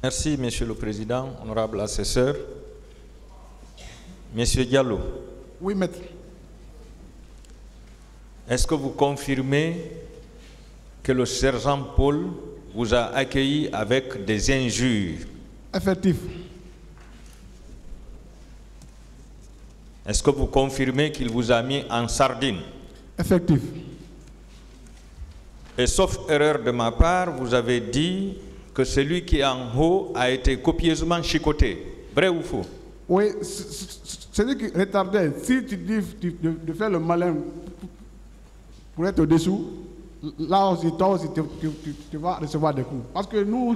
Merci, Monsieur le Président, honorable assesseur. Monsieur Diallo. Oui, maître. Est-ce que vous confirmez que le sergent Paul vous a accueilli avec des injures? Effectif. Est-ce que vous confirmez qu'il vous a mis en sardine? Effectif. Et sauf erreur de ma part, vous avez dit que celui qui est en haut a été copieusement chicoté. Vrai ou faux? Oui, celui qui retardait, si tu dis de faire le malin pour être au-dessous, là aussi, toi aussi, tu vas recevoir des coups. Parce que nous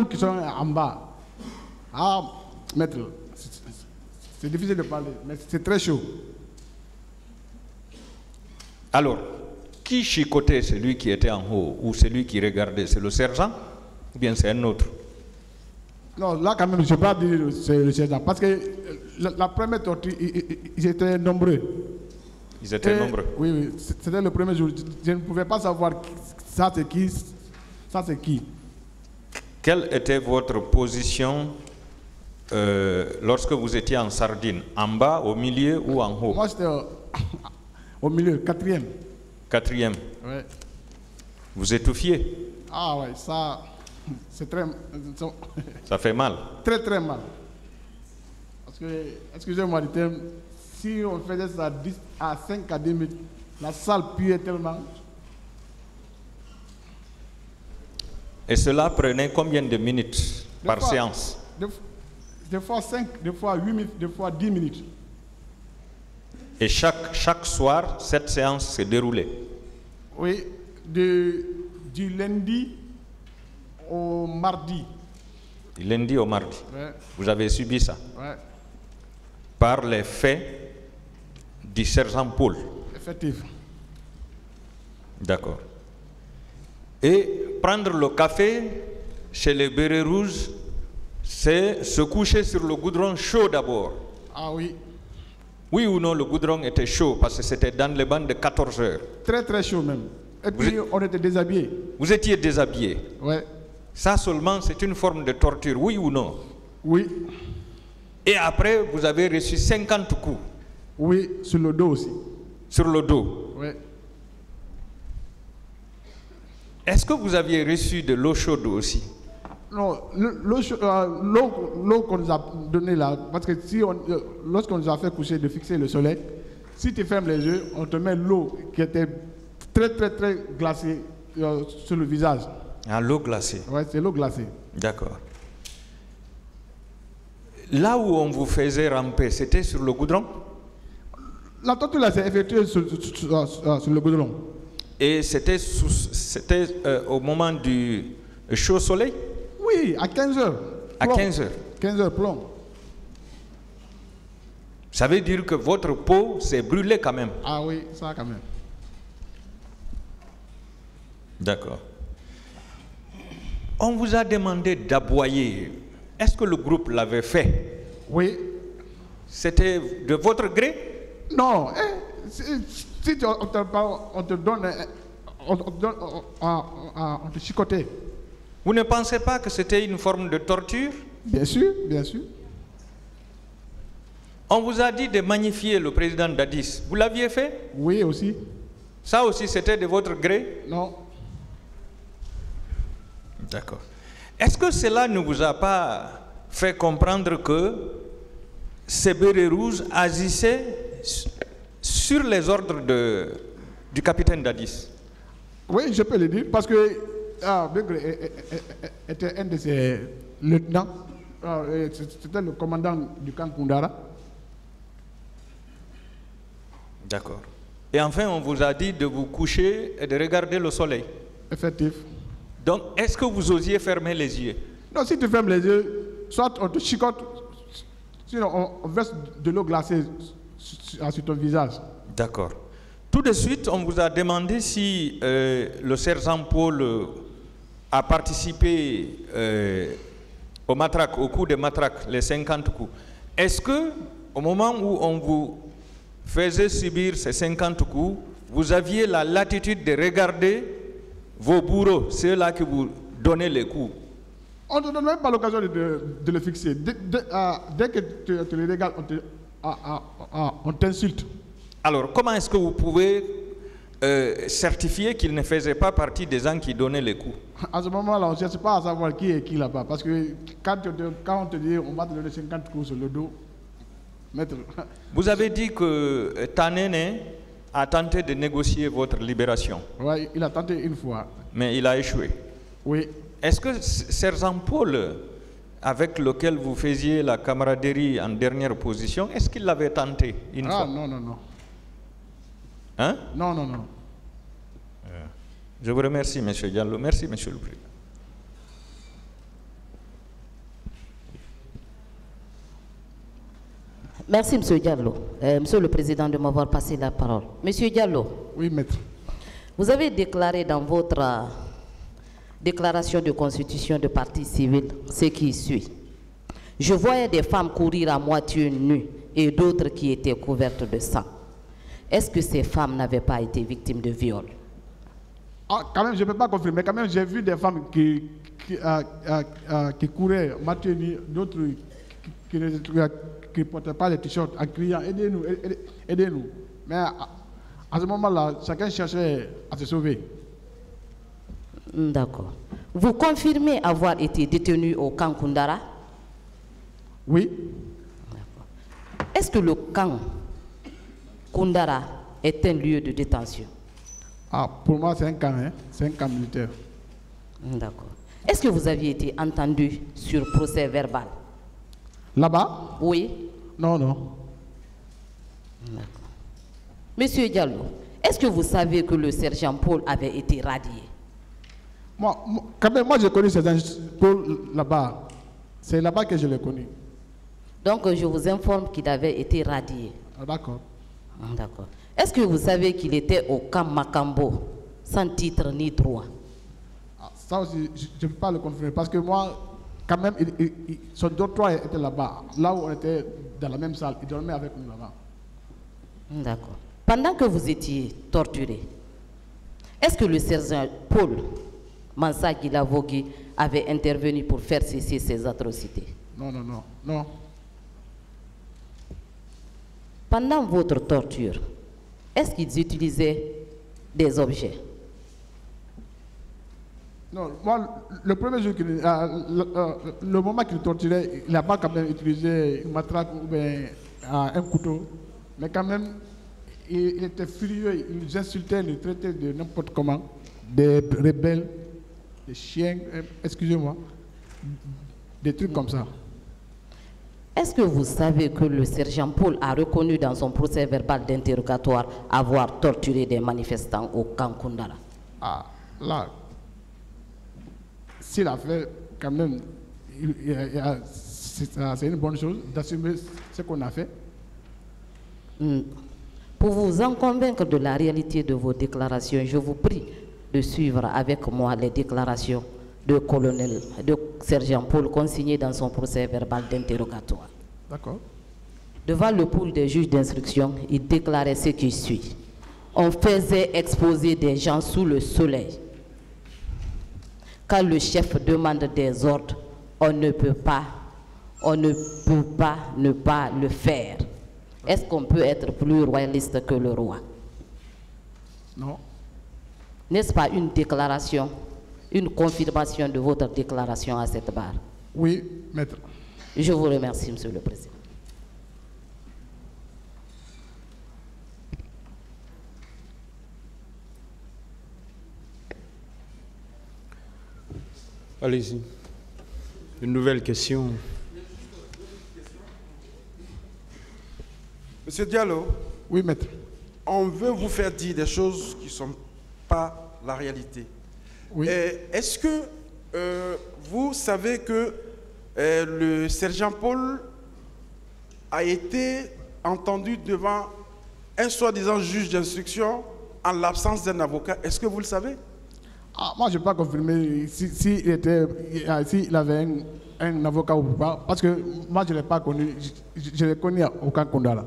qui sommes en bas, maître, c'est difficile de parler, mais c'est très chaud. Alors, qui chicotait celui qui était en haut ou celui qui regardait? C'est le sergent ou bien c'est un autre? Non, là quand même, je ne peux pas dire que c'est le sergent. Parce que la première tortue, ils étaient nombreux. Ils étaient nombreux? Oui, c'était le premier jour. Je ne pouvais pas savoir ça c'est qui, ça c'est qui. Quelle était votre position lorsque vous étiez en sardine? En bas, au milieu ou en haut? Moi, j'étais au milieu, quatrième. Quatrième. Ouais. Vous étouffiez? Ah ouais, ça, c'est très... Ça fait mal? Très très mal. Parce que, excusez-moi du terme, si on faisait ça 10 à 5 à 10 minutes, la salle puait tellement. Et cela prenait combien de minutes par séance? Des fois 5, des fois 8 minutes, des fois 10 minutes. Et chaque soir, cette séance s'est déroulée? Oui, du lundi au mardi. Du lundi au mardi? Ouais. Vous avez subi ça? Ouais. Par les faits du sergent Paul? Effectif. D'accord. Et prendre le café chez les bérets rouges, c'est se coucher sur le goudron chaud d'abord? Ah oui. Oui ou non, le goudron était chaud parce que c'était dans les bandes de 14 heures? Très très chaud même. Et puis on était déshabillés. Vous étiez déshabillé? Ouais. Ça seulement, c'est une forme de torture, oui ou non? Oui. Et après, vous avez reçu 50 coups? Oui, sur le dos aussi. Sur le dos? Oui. Est-ce que vous aviez reçu de l'eau chaude aussi? Non, l'eau qu'on nous a donnée là, parce que si lorsqu'on nous a fait coucher de fixer le soleil, si tu fermes les yeux, on te met l'eau qui était très très très glacée sur le visage. Ah, l'eau glacée? Oui, c'est l'eau glacée. D'accord. Là où on vous faisait ramper, c'était sur le goudron? La torture là s'est effectuée sur le goudron. Et c'était au moment du chaud soleil? Oui, à 15 heures. À 15 heures? 15 heures plomb. Ça veut dire que votre peau s'est brûlée quand même? Ah oui, ça quand même. D'accord. On vous a demandé d'aboyer. Est-ce que le groupe l'avait fait? Oui. C'était de votre gré? Non. Si on te donne, on te chicotait. Vous ne pensez pas que c'était une forme de torture? Bien sûr, bien sûr. On vous a dit de magnifier le président Dadis. Vous l'aviez fait? Oui, aussi. Ça aussi, c'était de votre gré? Non. D'accord. Est-ce que cela ne vous a pas fait comprendre que ces bérets rouges agissaient sur les ordres du capitaine Dadis? Oui, je peux le dire, parce que Begré était un de ses lieutenants. C'était le commandant du camp Koundara. D'accord. Et enfin, on vous a dit de vous coucher et de regarder le soleil? Effectif. Donc, est-ce que vous osiez fermer les yeux? Non, si tu fermes les yeux, soit on te chicote, sinon on verse de l'eau glacée sur ton visage. D'accord. Tout de suite, on vous a demandé si le sergent Paul a participé au matraque, au coup de matraque, les 50 coups. Est-ce que, au moment où on vous faisait subir ces 50 coups, vous aviez la latitude de regarder vos bourreaux, ceux-là qui vous donnaient les coups? On ne te donne même pas l'occasion de le fixer. Dès que tu le regardes, on t'insulte. Alors, comment est-ce que vous pouvez certifier qu'il ne faisait pas partie des gens qui donnaient les coups? À ce moment-là, on ne cherche pas à savoir qui est qui là-bas. Parce que quand on te dit on va te donner 50 coups sur le dos, maître. Vous avez dit que Tanene a tenté de négocier votre libération. Oui, il a tenté une fois. Mais il a échoué. Oui. Est-ce que Sergent Paul, avec lequel vous faisiez la camaraderie en dernière position, est-ce qu'il l'avait tenté une fois? Non, non, non. Hein? Non, non, non. Je vous remercie, M. Diallo. Merci, M. le Président. Merci, M. Diallo. Monsieur le Président, de m'avoir passé la parole. Monsieur Diallo. Oui, maître. Vous avez déclaré dans votre déclaration de constitution de parti civil ce qui suit. Je voyais des femmes courir à moitié nues et d'autres qui étaient couvertes de sang. Est-ce que ces femmes n'avaient pas été victimes de viol? Quand même, je ne peux pas confirmer. Quand même, j'ai vu des femmes qui couraient moitié nues, d'autres qui ne portaient pas les t-shirts en criant « Aidez-nous, aidez-nous ». Mais à ce moment-là, chacun cherchait à se sauver. D'accord. Vous confirmez avoir été détenu au camp Koundara? Oui. Est-ce que le camp Koundara est un lieu de détention? Pour moi, c'est un camp, hein? C'est un camp militaire. D'accord. Est-ce que vous aviez été entendu sur procès verbal? Là-bas? Oui. Non, non. D'accord. Monsieur Diallo, est-ce que vous savez que le sergent Paul avait été radié? Quand même, moi, j'ai connu ce sergent Paul là-bas. C'est là-bas que je l'ai connu. Donc, je vous informe qu'il avait été radié. D'accord. D'accord. Est-ce que vous savez qu'il était au camp Makambo, sans titre ni droit? Ça aussi, je ne peux pas le confirmer. Parce que moi, quand même, son doctorat était là-bas. Là où on était dans la même salle, il dormait avec nous là-bas. D'accord. Pendant que vous étiez torturé, est-ce que le sergent Paul Mansa Guilavogui avait intervenu pour faire cesser ces atrocités? Non, non, non, non. Pendant votre torture, est-ce qu'ils utilisaient des objets? Non, moi, le premier jour, le moment qu'il torturait, il n'a pas quand même utilisé une matraque ou bien un couteau. Mais quand même, il était furieux, il nous insultait, il nous traitait de n'importe comment, des rebelles, des chiens, excusez-moi, des trucs comme ça. Est-ce que vous savez que le sergent Paul a reconnu dans son procès verbal d'interrogatoire avoir torturé des manifestants au camp Koundara? Là, s'il a fait, quand même, c'est une bonne chose d'assumer ce qu'on a fait. Pour vous en convaincre de la réalité de vos déclarations, je vous prie de suivre avec moi les déclarations de sergent Paul consignées dans son procès verbal d'interrogatoire. D'accord. Devant le pool des juges d'instruction, il déclarait ce qui suit. On faisait exposer des gens sous le soleil. Quand le chef demande des ordres, on ne peut pas ne pas le faire. Est-ce qu'on peut être plus royaliste que le roi? Non. N'est-ce pas une déclaration, une confirmation de votre déclaration à cette barre? Oui, maître. Je vous remercie, Monsieur le Président. Allez-y. Une nouvelle question. Monsieur Diallo. Oui, maître. On veut vous faire dire des choses qui ne sont pas la réalité. Oui. Est-ce que vous savez que le sergent Paul a été entendu devant un soi-disant juge d'instruction en l'absence d'un avocat? Est-ce que vous le savez? Moi, je ne peux pas confirmer s'il avait un avocat ou pas, parce que moi, je ne l'ai pas connu. Je l'ai connu au camp Koundara.